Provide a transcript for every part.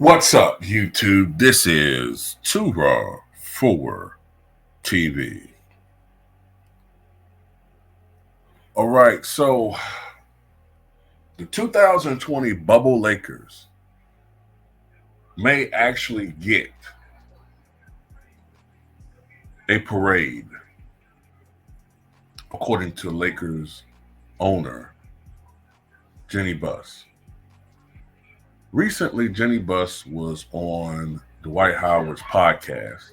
What's up, YouTube? This is Too Raw for TV. All right, so the 2020 Bubble Lakers may actually get a parade, according to Lakers owner Jeanie Buss. Recently, Jeanie Buss was on Dwight Howard's podcast,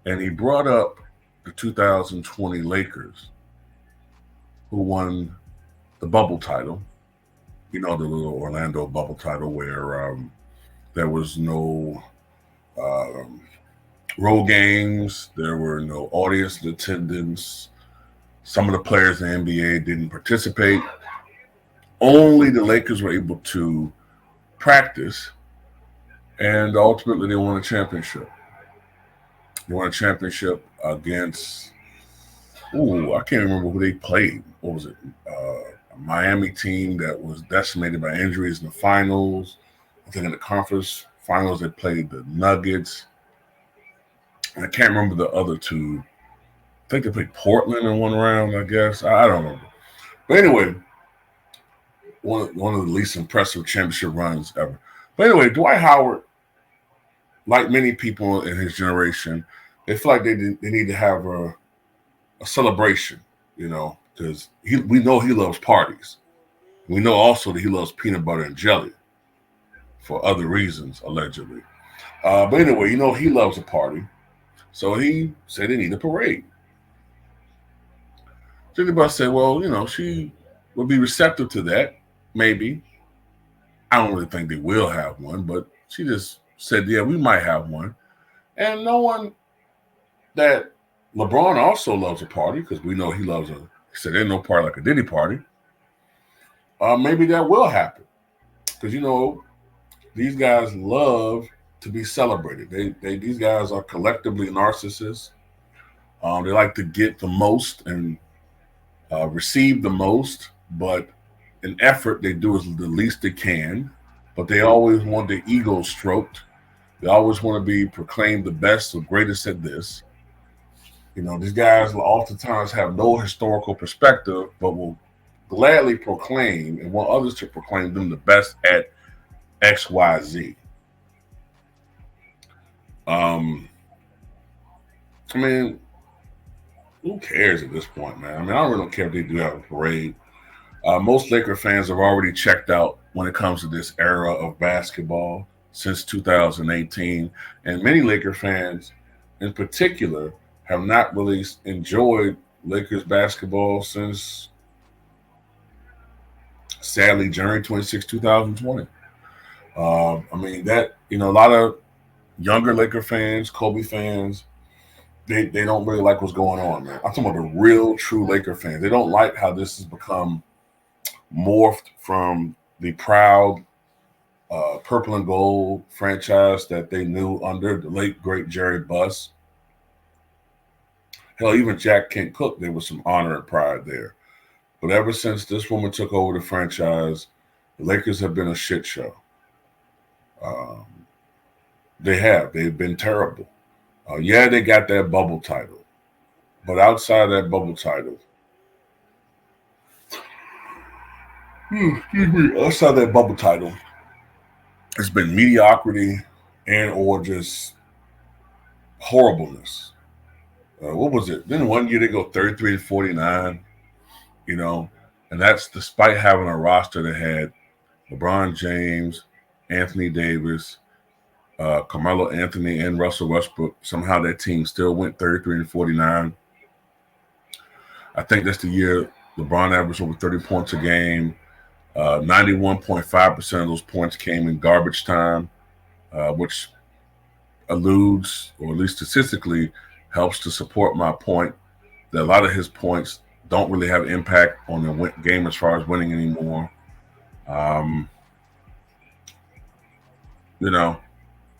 and he brought up the 2020 Lakers, who won the bubble title. You know, the little Orlando bubble title where there was no um, road games, there were no audience attendance. Some of the players in the NBA didn't participate. Only the Lakers were able to practice, and ultimately they won a championship. They won a championship against, I can't remember who they played. What was it? A Miami team that was decimated by injuries in the finals. I think in the conference finals they played the Nuggets. And I can't remember the other two. I think they played Portland in one round, I guess. I don't remember. But anyway, one of the least impressive championship runs ever. But anyway, Dwight Howard, like many people in his generation, they feel like they need to have a celebration, because we know he loves parties. We know also that he loves peanut butter and jelly for other reasons, allegedly. But anyway, he loves a party. So he said they need a parade. Jeanie Buss said, well, she would be receptive to that, maybe. I don't really think they will have one, but she just said, yeah, we might have one. And knowing that LeBron also loves a party, because we know he said there's no party like a Diddy party. Maybe that will happen. Because, these guys love to be celebrated. These guys are collectively narcissists. They like to get the most and receive the most, but in effort, they do the least they can. But they always want their ego stroked. They always want to be proclaimed the best or greatest at this. These guys oftentimes have no historical perspective, but will gladly proclaim and want others to proclaim them the best at X, Y, Z. Who cares at this point, man? I really don't care if they do have a parade. Most Laker fans have already checked out when it comes to this era of basketball since 2018. And many Laker fans in particular have not really enjoyed Lakers basketball since, sadly, January 26, 2020. A lot of younger Laker fans, Kobe fans, they don't really like what's going on, man. I'm talking about the real, true Laker fans. They don't like how this has become morphed from the proud purple and gold franchise that they knew under the late, great Jerry Buss. Hell, even Jack Kent Cooke, there was some honor and pride there. But ever since this woman took over the franchise, the Lakers have been a shit show. They've been terrible. They got that bubble title. But outside that bubble title, it's been mediocrity and or just horribleness. What was it? Then one year they go 33-49, and that's despite having a roster that had LeBron James, Anthony Davis, Carmelo Anthony, and Russell Westbrook. Somehow that team still went 33-49. I think that's the year LeBron averaged over 30 points a game. 91.5% of those points came in garbage time, which alludes, or at least statistically, helps to support my point that a lot of his points don't really have impact on the game as far as winning anymore.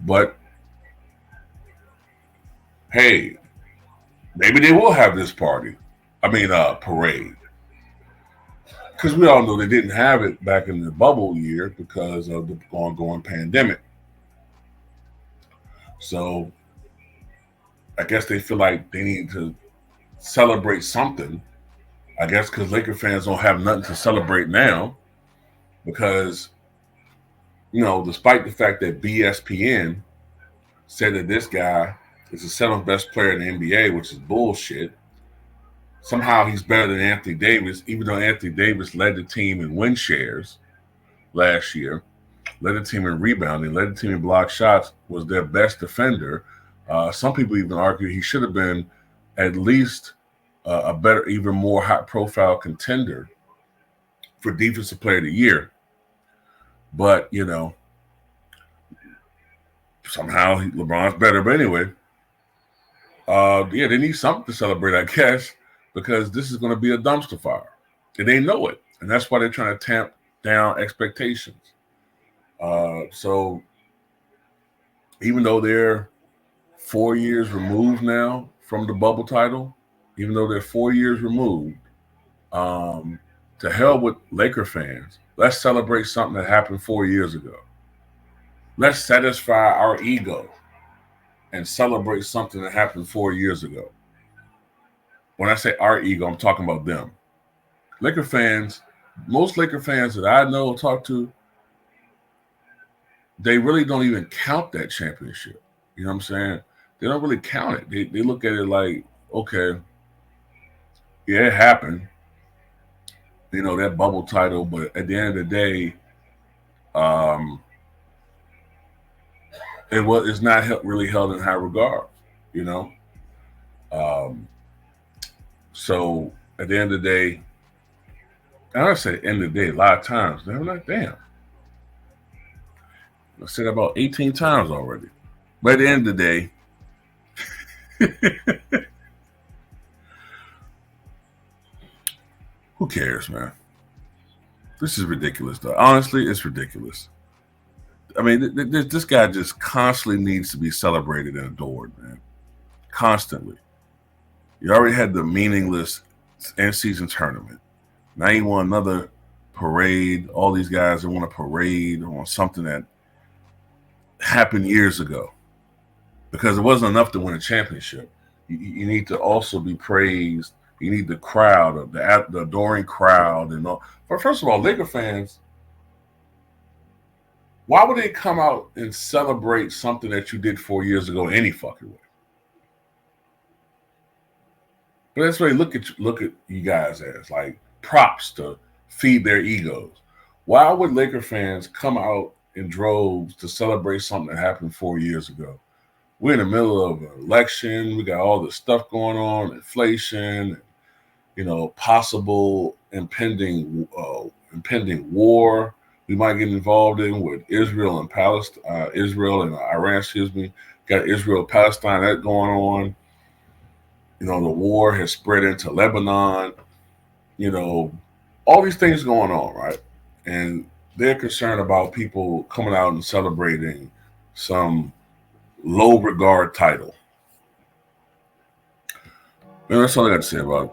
But hey, maybe they will have this parade. Because we all know they didn't have it back in the bubble year because of the ongoing pandemic. So I guess they feel like they need to celebrate something. I guess because Laker fans don't have nothing to celebrate now because, despite the fact that BSPN said that this guy is the seventh best player in the NBA, which is bullshit. Somehow he's better than Anthony Davis, even though Anthony Davis led the team in win shares last year, led the team in rebounding, led the team in block shots, was their best defender. Some people even argue he should have been at least a better, even more high-profile contender for Defensive Player of the Year. But, somehow LeBron's better. But anyway, they need something to celebrate, I guess, because this is going to be a dumpster fire. And they know it. And that's why they're trying to tamp down expectations. So even though they're 4 years removed now from the bubble title, even though they're 4 years removed, to hell with Laker fans. Let's celebrate something that happened 4 years ago. Let's satisfy our ego and celebrate something that happened 4 years ago. When I say our ego, I'm talking about them. Laker fans, most Laker fans that I know or talk to, they really don't even count that championship. You know what I'm saying? They don't really count it. They look at it like, okay, yeah, it happened. That bubble title, but at the end of the day, it's not really held in high regard, So at the end of the day, and I say end of the day a lot of times, I'm like, damn. I said about 18 times already. But at the end of the day, who cares, man? This is ridiculous, though. Honestly, it's ridiculous. I mean, this guy just constantly needs to be celebrated and adored, man. Constantly. You already had the meaningless end-season tournament. Now you want another parade. All these guys that want a parade on something that happened years ago. Because it wasn't enough to win a championship. You need to also be praised. You need the crowd, the adoring crowd, and all. But first of all, Laker fans, why would they come out and celebrate something that you did 4 years ago any fucking way? But that's what they look at you guys as, like props to feed their egos. Why would Laker fans come out in droves to celebrate something that happened 4 years ago? We're in the middle of an election. We got all this stuff going on, inflation, possible impending war we might get involved in with Israel and Palestine, Israel and Iran, got Israel, Palestine, that going on. The war has spread into Lebanon. All these things going on, right? And they're concerned about people coming out and celebrating some low regard title. And that's all I got to say about it.